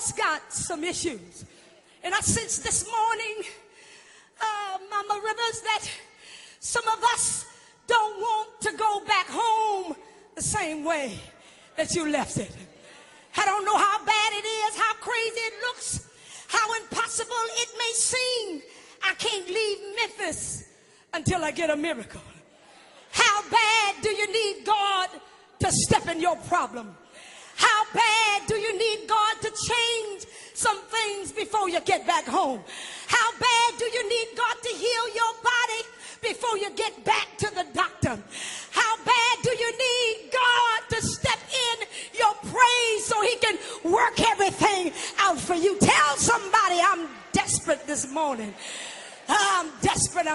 us got some issues. And I sense this morning, Mama Rivers, that some of us don't want to go back home the same way that you left it. I don't know how bad it is, how crazy it looks, how impossible it may seem. I can't leave Memphis until I get a miracle. How bad do you need God to step in your problem? How bad do you need God to change some things before you get back home? How bad do you need God to heal your body before you get back to the doctor? How bad do you need God to step in your praise so he can work everything out for you? Tell somebody, I'm desperate this morning. I'm desperate.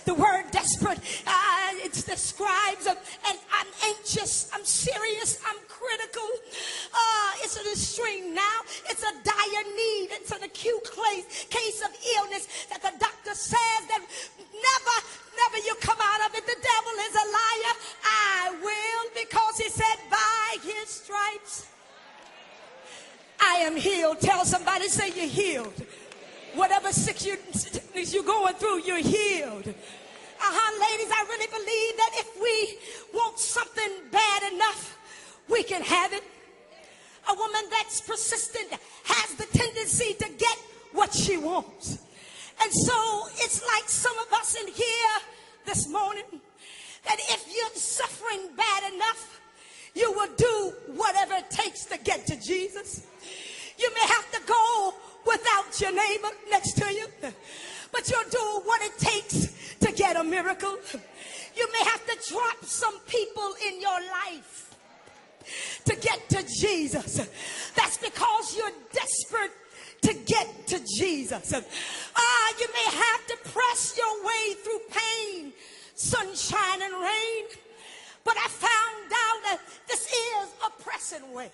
The word desperate, it describes, and I'm anxious, I'm serious, I'm critical. It's an extreme now. It's a dire need. It's an acute case of illness that the doctor says that never you come out of it. The devil is a liar. I will, because he said by his stripes I am healed. Tell somebody, say you're healed. Whatever sickness you're going through, you're healed. Ladies, I really believe that if we want something bad enough, we can have it. A woman that's persistent has the tendency to get what she wants. And so it's like some of us in here this morning, that if you're suffering bad enough, you will do whatever it takes to get to Jesus. You may have to go without your neighbor next to you, but you'll do what it takes to get a miracle. You may have to drop some people in your life to get to Jesus. That's because you're desperate to get to Jesus. You may have to press your way through pain, sunshine, and rain. But I found out that this is a pressing way.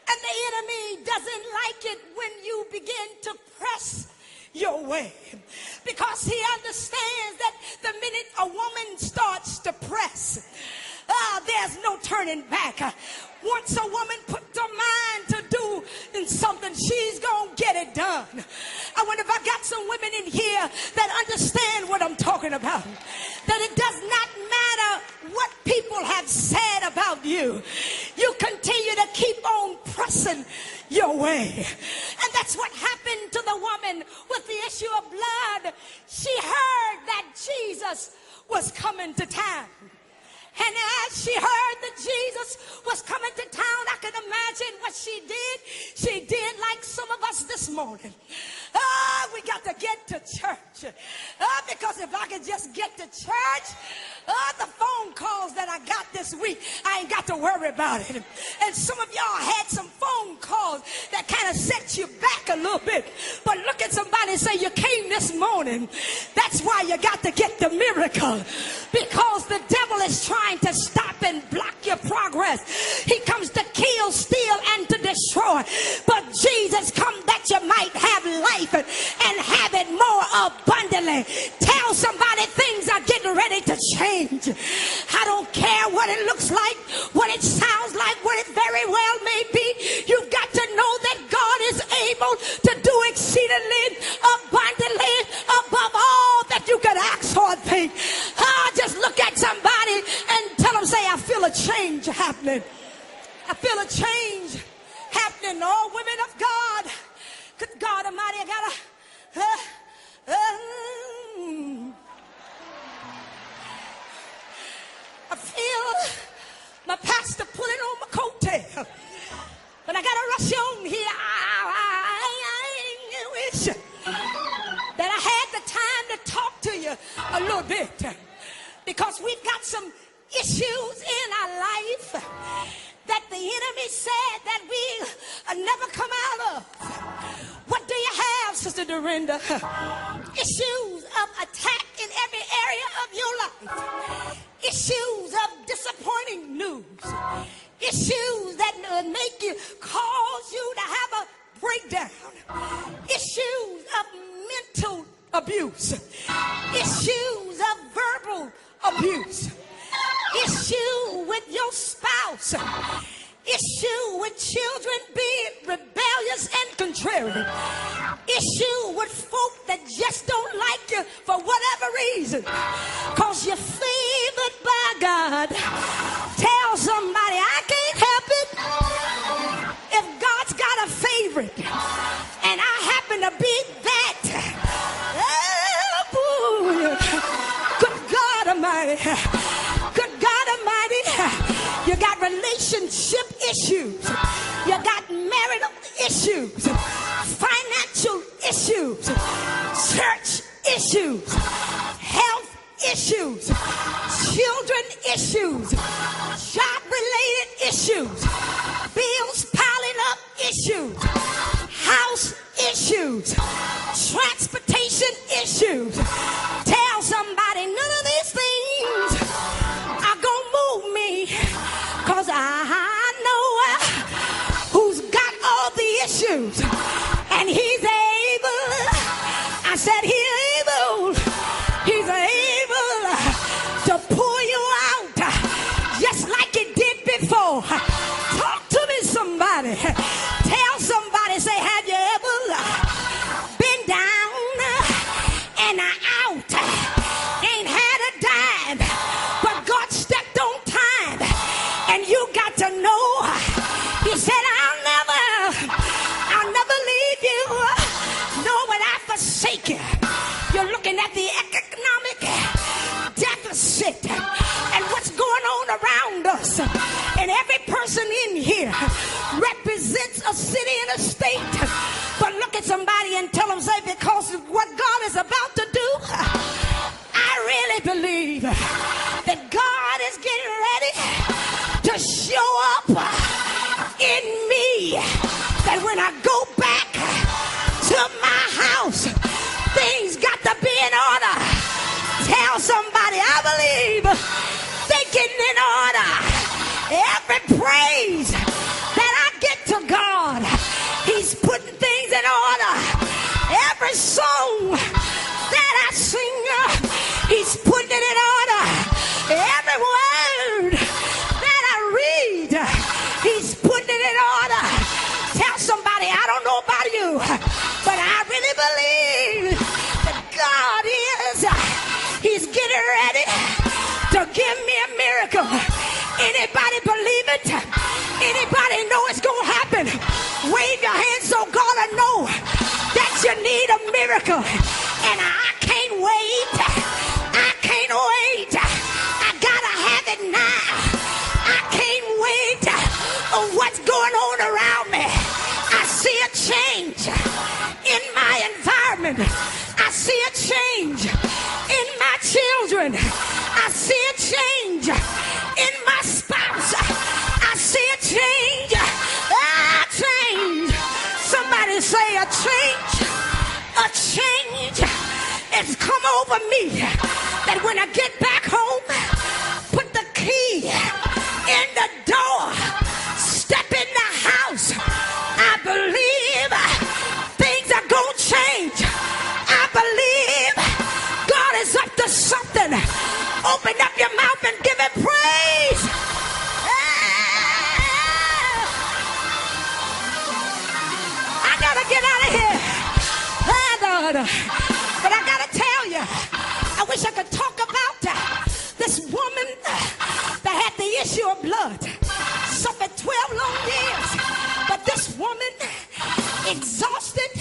And the enemy doesn't like it when you begin to press your way, because he understands that the minute a woman starts to press, there's no turning back. Once a woman puts her mind to do something, she's gonna get it done. I wonder if I got some women in here that understand what I'm talking about, that it does not matter what people have said about you. You continue to keep on pressing your way. And that's what happened to the woman with the issue of blood. She heard that Jesus was coming to town. And as she heard that Jesus was coming to town, I can imagine what she did. She did like some of us this morning. We got to get to church. Because if I could just get to church, the phone calls that I got this week, I ain't got to worry about it. And some of y'all had some phone calls that kind of set you back a little bit. But look at somebody and say, you came this morning. That's why you got to get the miracle. Because the devil is trying to stop and block your progress. He comes to kill, steal, and to destroy. But Jesus comes that you might have life and have it more abundantly. Tell somebody things are getting ready to change. I don't care what it looks like, what it sounds like, what it very well may be. You've got to know that God is able to do exceedingly abundantly above all that you could ask or think. Just look at somebody and tell them, say, I feel a change happening. I feel a change happening. All women of God, good God Almighty, I gotta I feel my pastor pulling on my coattail, but I gotta rush on here. I wish that I had the time to talk to you a little bit, because we've got some issues in our life that the enemy said that we never come out of. What do you have, Sister Dorinda? Issues of attack in every area of your life. Issues of disappointing news. Issues that make you, cause you to have a breakdown. Issues of mental abuse. Issues of verbal abuse. Issue with your spouse. Issue with children being rebellious contrary. Issue with folk that just don't like you for whatever reason. Cause you're favored by God. Tell somebody, I can't help it. If God's got a favorite and I happen to be that, oh boy, good God Almighty, good God Almighty, you got relationship issues, you got marital issues, financial issues, church issues, health issues, children issues, job-related issues, bills piling up issues, house issues, transportation issues. Tell somebody none of these things are gonna move me, cause I know who's got all the issues, and he's able. I said he's able to pull you out just like he did before. Talk to me, somebody. Tell somebody, say, have you ever been down and out? Ain't had a dime, but God stepped on time, and you got to know, he said, I'll never leave you, nor will I forsake you. You're looking at the economic deficit and what's going on around us. And every person in here represents a city and a state. But look at somebody and tell them, say, because of what God is about to do, I really believe that God is getting ready to show up in me. That when I go back to my house, things got to be in order. Tell somebody, I believe they're getting in order. Every praise that I get to God, he's putting things in order. Every song that I sing, he's putting it in order. Every word that I read, he's putting it in order. Tell somebody, I don't know about you, but I really believe that God he's getting ready to give me a miracle. Anybody believe it? Anybody know it's going to happen? Wave your hands so God will know that you need a miracle. And I can't wait. I can't wait. I gotta have it now. I can't wait of what's going on around me. I see a change in my environment. I see a change in my children. I see a change in my spouse. I see a change. A change. Somebody say a change. A change. It's come over me that when I get back home, put the key in the door, step in the house, I believe things are going to change. I believe God is up to something. Open up your mouth and give him praise. I gotta get out of here. But I gotta tell you, I wish I could talk about this woman that had the issue of blood, suffered 12 long years. But this woman, exhausted,